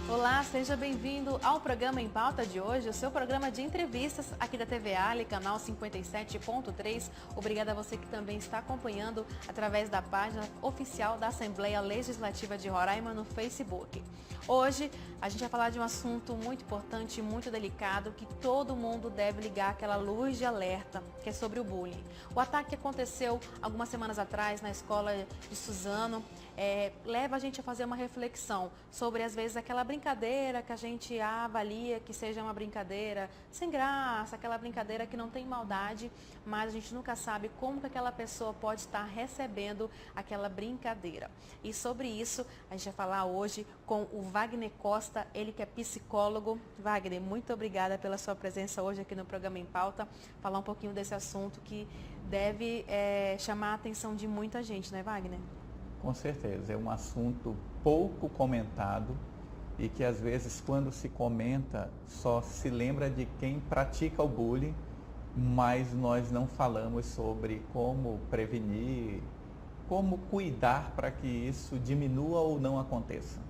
Olá, seja bem-vindo ao programa Em Pauta de hoje, o seu programa de entrevistas aqui da TV Ali, canal 57.3. Obrigada a você que também está acompanhando através da página oficial da Assembleia Legislativa de Roraima no Facebook. Hoje a gente vai falar de um assunto muito importante e muito delicado que todo mundo deve ligar aquela luz de alerta, que é sobre o bullying. O ataque que aconteceu algumas semanas atrás na escola de Suzano leva a gente a fazer uma reflexão sobre, às vezes, aquela brincadeira que a gente avalia que seja uma brincadeira sem graça, aquela brincadeira que não tem maldade, mas a gente nunca sabe como que aquela pessoa pode estar recebendo aquela brincadeira. E sobre isso a gente vai falar hoje com o Wagner Costa, ele que é psicólogo. Wagner, muito obrigada pela sua presença hoje aqui no programa Em Pauta, falar um pouquinho desse assunto que deve chamar a atenção de muita gente, né, Wagner? Com certeza, é um assunto pouco comentado e que às vezes quando se comenta só se lembra de quem pratica o bullying, mas nós não falamos sobre como prevenir, como cuidar para que isso diminua ou não aconteça.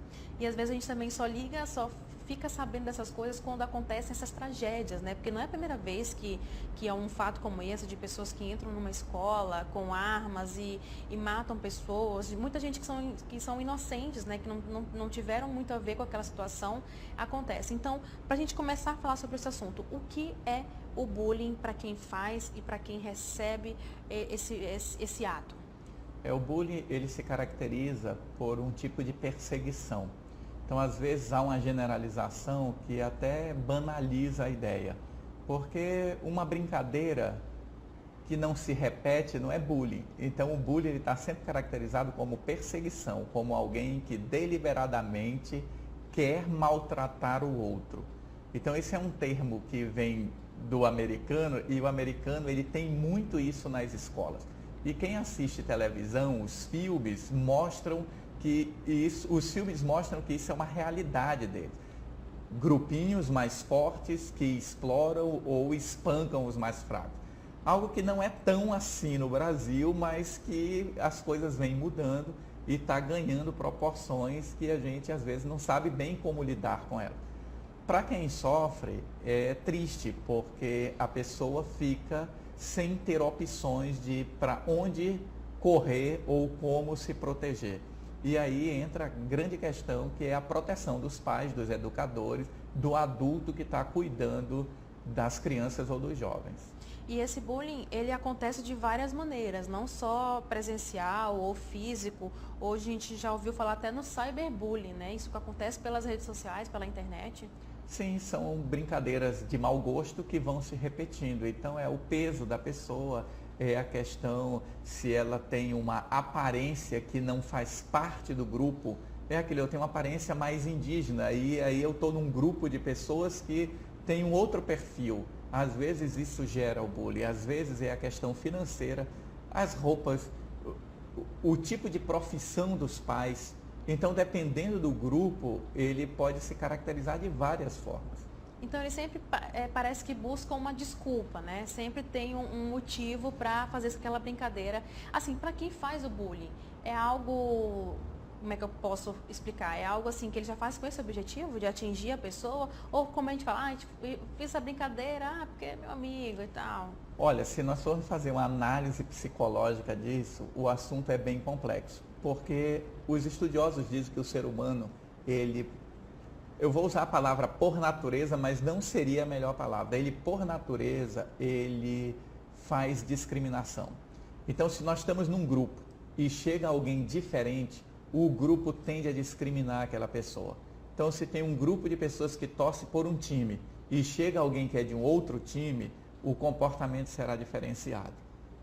E às vezes a gente também só fica sabendo dessas coisas quando acontecem essas tragédias, né? Porque não é a primeira vez que é um fato como esse, de pessoas que entram numa escola com armas e matam pessoas, de muita gente que são inocentes, né? Que não tiveram muito a ver com aquela situação, acontece. Então, para a gente começar a falar sobre esse assunto, o que é o bullying para quem faz e para quem recebe esse ato? O bullying, ele se caracteriza por um tipo de perseguição. Então, às vezes, há uma generalização que até banaliza a ideia. Porque uma brincadeira que não se repete não é bullying. Então, o bullying está sempre caracterizado como perseguição, como alguém que deliberadamente quer maltratar o outro. Então, esse é um termo que vem do americano, e o americano ele tem muito isso nas escolas. E quem assiste televisão, os filmes mostram que isso é uma realidade deles. Grupinhos mais fortes que exploram ou espancam os mais fracos. Algo que não é tão assim no Brasil, mas que as coisas vêm mudando e está ganhando proporções que a gente às vezes não sabe bem como lidar com ela. Para quem sofre, é triste, porque a pessoa fica sem ter opções de para onde correr ou como se proteger. E aí entra a grande questão, que é a proteção dos pais, dos educadores, do adulto que está cuidando das crianças ou dos jovens. E esse bullying, ele acontece de várias maneiras, não só presencial ou físico. Hoje a gente já ouviu falar até no cyberbullying, né? Isso que acontece pelas redes sociais, pela internet. Sim, são brincadeiras de mau gosto que vão se repetindo. Então é o peso da pessoa, é a questão se ela tem uma aparência que não faz parte do grupo. É aquele, eu tenho uma aparência mais indígena e aí eu estou num grupo de pessoas que tem um outro perfil. Às vezes isso gera o bullying, às vezes é a questão financeira, as roupas, o tipo de profissão dos pais. Então, dependendo do grupo, ele pode se caracterizar de várias formas. Então, ele sempre parece que busca uma desculpa, né? Sempre tem um motivo para fazer aquela brincadeira. Assim, para quem faz o bullying, é algo... Como é que eu posso explicar? É algo assim que ele já faz com esse objetivo de atingir a pessoa? Ou como a gente fala, fiz essa brincadeira, porque é meu amigo e tal. Olha, se nós formos fazer uma análise psicológica disso, o assunto é bem complexo. Porque os estudiosos dizem que o ser humano, eu vou usar a palavra por natureza, mas não seria a melhor palavra. Ele, por natureza, ele faz discriminação. Então, se nós estamos num grupo e chega alguém diferente, o grupo tende a discriminar aquela pessoa. Então, se tem um grupo de pessoas que torce por um time e chega alguém que é de um outro time, o comportamento será diferenciado.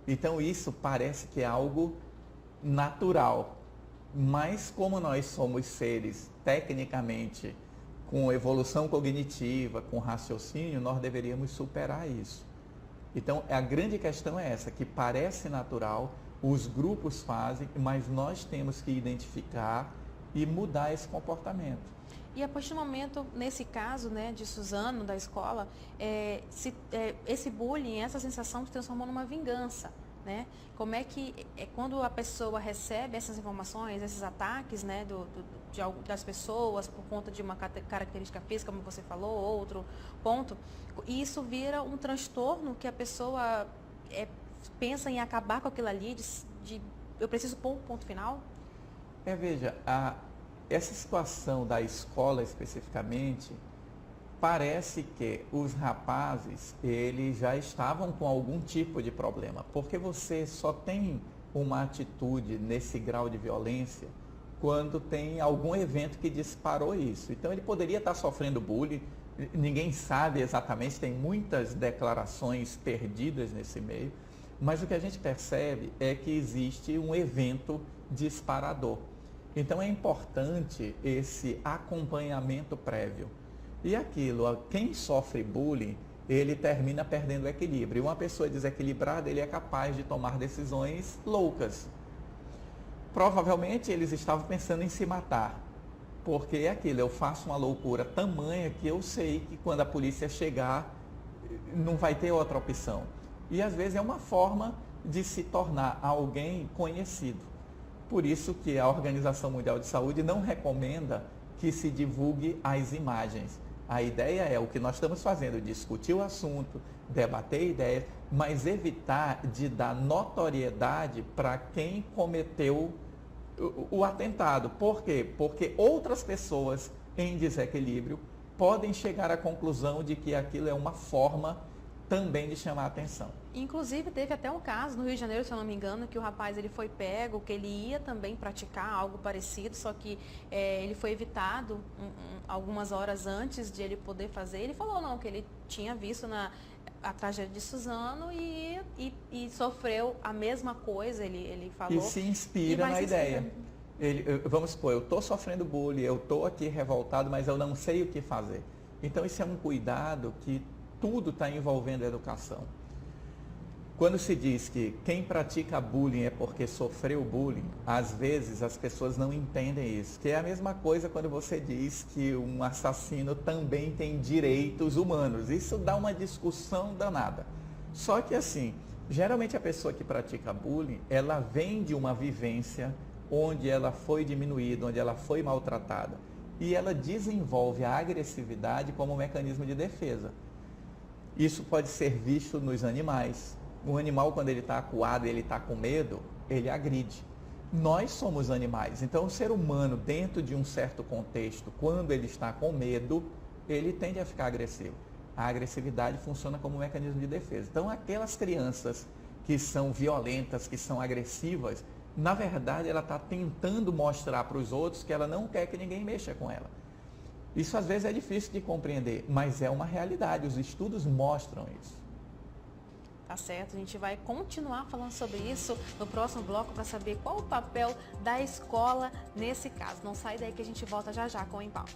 Então, isso parece que é algo natural. Mas como nós somos seres tecnicamente com evolução cognitiva, com raciocínio, nós deveríamos superar isso. Então, a grande questão é essa, que parece natural, os grupos fazem, mas nós temos que identificar e mudar esse comportamento. E a partir do momento, nesse caso, né, de Suzano, da escola, esse bullying, essa sensação se transformou numa vingança. né? Como é que, quando a pessoa recebe essas informações, esses ataques, né, das pessoas por conta de uma característica física, como você falou, outro ponto, isso vira um transtorno que a pessoa pensa em acabar com aquilo ali, eu preciso pôr um ponto final? Veja, essa situação da escola especificamente, parece que os rapazes, eles já estavam com algum tipo de problema, porque você só tem uma atitude nesse grau de violência quando tem algum evento que disparou isso. Então ele poderia estar sofrendo bullying, ninguém sabe exatamente, tem muitas declarações perdidas nesse meio, mas o que a gente percebe é que existe um evento disparador. Então é importante esse acompanhamento prévio. E aquilo, quem sofre bullying, ele termina perdendo o equilíbrio. E uma pessoa desequilibrada, ele é capaz de tomar decisões loucas. Provavelmente eles estavam pensando em se matar. Porque é aquilo, eu faço uma loucura tamanha que eu sei que quando a polícia chegar, não vai ter outra opção. E às vezes é uma forma de se tornar alguém conhecido. Por isso que a Organização Mundial de Saúde não recomenda que se divulgue as imagens. A ideia é o que nós estamos fazendo, discutir o assunto, debater ideias, mas evitar de dar notoriedade para quem cometeu o atentado. Por quê? Porque outras pessoas em desequilíbrio podem chegar à conclusão de que aquilo é uma forma também de chamar a atenção. Inclusive, teve até um caso no Rio de Janeiro, se eu não me engano, que o rapaz ele foi pego, que ele ia também praticar algo parecido, só que ele foi evitado algumas horas antes de ele poder fazer. Ele falou não, que ele tinha visto a tragédia de Suzano e sofreu a mesma coisa, ele falou. E se inspira na ideia. Vamos supor, eu estou sofrendo bullying, eu estou aqui revoltado, mas eu não sei o que fazer. Então, isso é um cuidado que tudo está envolvendo a educação. Quando se diz que quem pratica bullying é porque sofreu bullying, às vezes as pessoas não entendem isso. Que é a mesma coisa quando você diz que um assassino também tem direitos humanos. Isso dá uma discussão danada. Só que assim, geralmente a pessoa que pratica bullying, ela vem de uma vivência onde ela foi diminuída, onde ela foi maltratada. E ela desenvolve a agressividade como um mecanismo de defesa. Isso pode ser visto nos animais. O animal, quando ele está acuado, ele está com medo, ele agride. Nós somos animais. Então, o ser humano, dentro de um certo contexto, quando ele está com medo, ele tende a ficar agressivo. A agressividade funciona como um mecanismo de defesa. Então, aquelas crianças que são violentas, que são agressivas, na verdade, ela está tentando mostrar para os outros que ela não quer que ninguém mexa com ela. Isso, às vezes, é difícil de compreender, mas é uma realidade. Os estudos mostram isso. Tá certo, a gente vai continuar falando sobre isso no próximo bloco para saber qual o papel da escola nesse caso. Não sai daí que a gente volta já já com o Em Pauta.